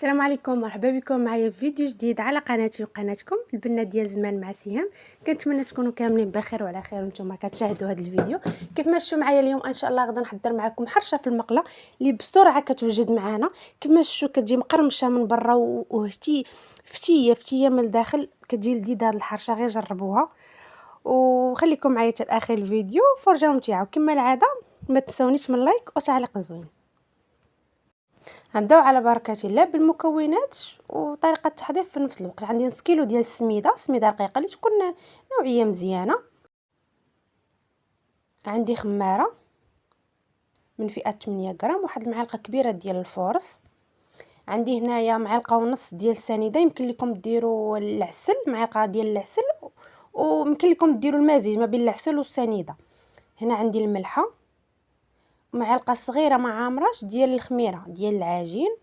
السلام عليكم، مرحبا بكم معايا في فيديو جديد على قناتي وقناتكم البنات ديال زمان مع سهام. كنتمنى تكونوا كاملين بخير وعلى خير وانتم كتشاهدوا هذا الفيديو. كيف ما شفتوا معايا اليوم ان شاء الله غادي نحضر معكم حرشه في المقله اللي بسرعه كتوجد معنا. كيف ما شفتوا كتجي مقرمشه من برا وهتي فتيه من الداخل، كتجي لذيذه هذه الحرشه، غير جربوها وخليكم معايا حتى اخر الفيديو. فرجه ممتعه كما العاده، ما تنسونيش من لايك وتعليق زوين. غنبداو على بركه الله بالمكونات وطريقه التحضير في نفس الوقت. عندي نص كيلو ديال السميده رقيقه اللي تكون نوعيه مزيانه. عندي خماره من فئه 8 غرام، واحد المعلقه كبيره ديال الفورص. عندي هنايا معلقه ونص ديال السنيده، يمكن لكم ديروا العسل، معلقه ديال العسل، ويمكن لكم ديروا المزيج ما بين العسل والسنيده. هنا عندي الملحه، معلقه صغيره ما عامراش ديال الخميره ديال العجين.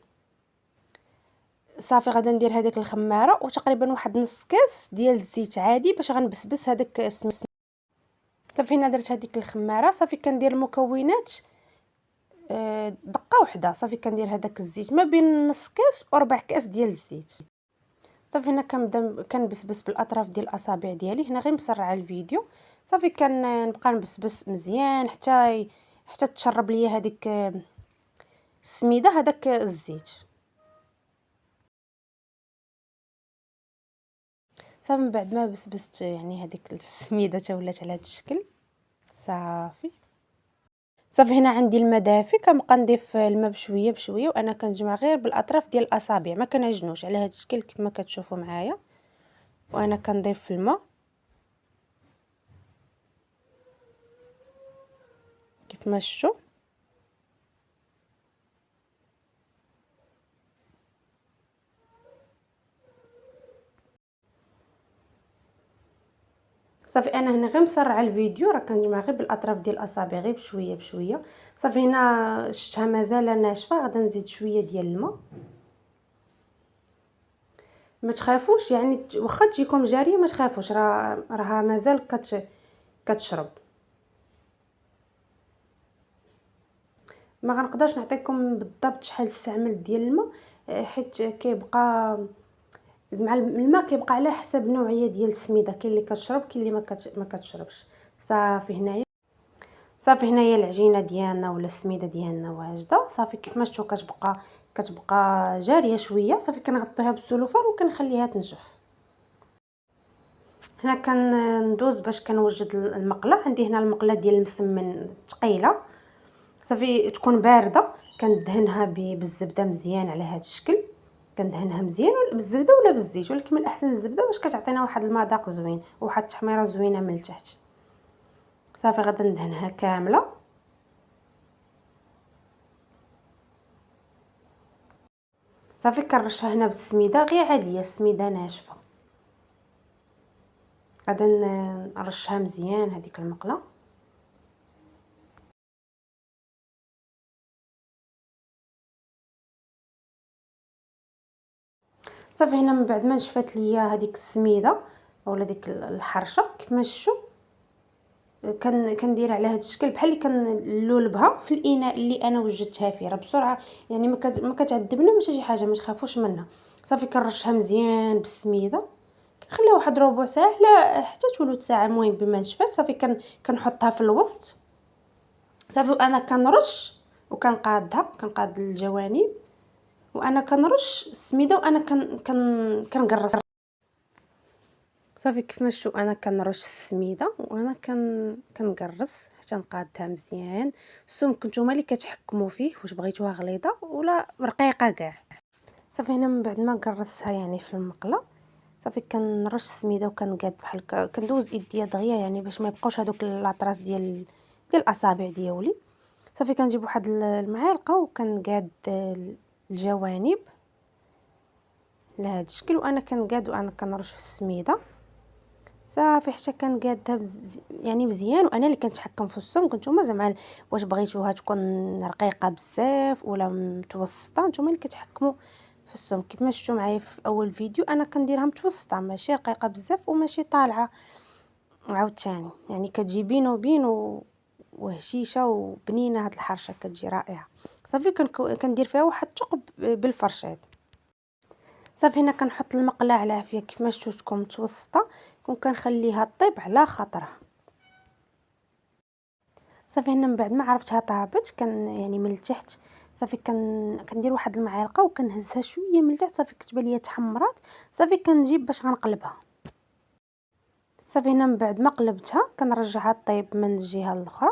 صافي غادا ندير هذيك الخماره وتقريبا واحد نص كاس ديال الزيت عادي باش غنبسبس هذاك السمسم. صافي هنا درت هذيك الخماره. صافي كندير المكونات دقه واحده. صافي كندير هذاك الزيت ما بين نص كاس وربع كاس ديال الزيت. صافي هنا كنبدا كنبسبس بالاطراف ديال الاصابع ديالي. هنا غير مسرعه الفيديو. صافي كنبقى نبسبس مزيان حتى تشرب ليا هذيك السميده هذاك الزيت. صافي من بعد ما بسبست يعني هذيك السميده تا ولات على هذا الشكل. صافي هنا عندي الماء دافي، كنبقى نضيف الماء بشويه بشويه، وانا كنجمع غير بالاطراف ديال الاصابع، ما كنعجنوش على هذا الشكل كيف ما كتشوفوا معايا. وانا كنضيف الماء كيف ما شفتوا. صافي انا هنا غير مسرعه الفيديو، راه كنجمع غير بالاطراف ديال الاصابع غير بشويه بشويه. صافي هنا شفتها مازال ناشفه، غادا نزيد شويه ديال الماء. ما تخافوش يعني واخا تجيكم جاريه ما تخافوش، راها مازال كتشرب. ما غنقدرش نعطيكم بالضبط شحال استعملت ديال الماء، حيت كيبقى مع الماء كيبقى على حسب نوعيه ديال السميده، كاين اللي كتشرب كاين اللي ما كتشربش. صافي هنايا العجينه ديالنا ولا السميده ديالنا واجده. صافي كيف ما شفتوا كتبقى جاريه شويه. صافي كنغطيها بالسلوفان وكنخليها تنشف. هنا كندوز باش كنوجد المقله. عندي هنا المقله ديال المسمن ثقيله، صافي تكون بارده. كندهنها بالزبده مزيان على هذا الشكل. كندهنها مزيان بالزبده ولا بالزيت، ولكن من الاحسن الزبده باش كتعطينا واحد المذاق زوين وواحد التحميره زوينه من التحت. صافي غادا ندهنها كامله. صافي كنرشها هنا بالسميده غير عاديه، السميده ناشفه. غادا نرشها مزيان هذيك المقله. صافي هنا من بعد ما نشفت ليا هذيك السميده اولا ديك الحرشه كيف ما شفتوا، كندير على هذا الشكل بحال اللي كنلولبها في الاناء اللي انا وجدتها فيه. راه بسرعه يعني ما كتعذبنا باش شي حاجه، ما تخافوش منها. صافي كنرشها مزيان بالسميده، كنخليها واحد ربع ساعه لا حتى ثلث ساعه، المهم بما نشفت. صافي كنحطها في الوسط. صافي انا كنرش كنقاد الجوانب، وانا كنرش السميده وانا كنقرص. صافي كيف ما شفتوا انا كنرش السميده وانا كنقرص حتى نقادها مزيان. السمك نتوما اللي كتحكموا فيه، واش بغيتوها غليظه ولا رقيقه كاع. صافي هنا من بعد ما قرصتها يعني في المقله، صافي كنرش السميده وكنقاد بحال كندوز ايديا دغيا يعني باش ما يبقاوش هذوك الاطراس ديال الاصابع ديالي. صافي كنجيب واحد المعالقه وكنقاد الجوانب لهذا الشكل، وانا كنقاد وانا كنرش في السميده. صافي حتى كنقادها يعني مزيان، وانا اللي كنتحكم في السمك. نتوما زعما واش بغيتوها تكون رقيقه بزاف ولا متوسطه، نتوما اللي كتحكموا في السمك. كيف ما شفتوا معايا في اول فيديو انا كنديرها متوسطه، ماشي رقيقه بزاف وماشي طالعه عاوتاني، يعني كتجي بين وبين وهشيشه وبنينه. هاد الحرشه كتجي رائعه. صافي كندير فيها واحد الثقب بالفرشاط. صافي هنا كنحط المقله على عافيه كيف ما شفتكم متوسطه، كنخليها طيب على خاطرها. صافي هنا من بعد ما عرفتها طابت يعني من التحت، صافي كندير واحد المعلقه وكنهزها شويه من التحت، صافي كتبان ليا تحمرات. صافي كنجيب باش غنقلبها. صافي هنا من بعد ما قلبتها كنرجعها طيب من الجهه الاخرى.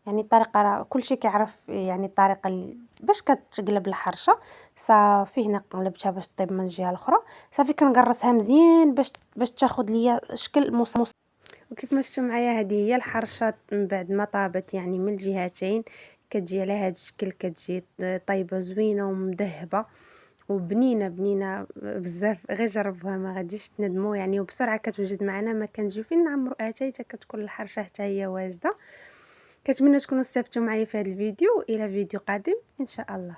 يعني الطريقه راه كلشي كيعرف، يعني الطريقه باش كتقلب الحرشه. صافي هنا قلبتها باش طيب من الجهه الاخرى. صافي كنقرصها مزيان باش تاخذ ليا شكل وكيف ما شفتوا معايا هذه هي الحرشه من بعد ما طابت، يعني من الجهتين كتجي على هذا الشكل، كتجي طيبه زوينه ومذهبه وبنينه بنينه بزاف. غير جربوها ما غاديش تندموا يعني، وبسرعه كتوجد معنا، ما كنجيو فين نعمروا اتاي كتكون الحرشه حتى هي واجده. كنتمنى تكونوا استفدتوا معايا في هذا الفيديو، الى فيديو قادم ان شاء الله.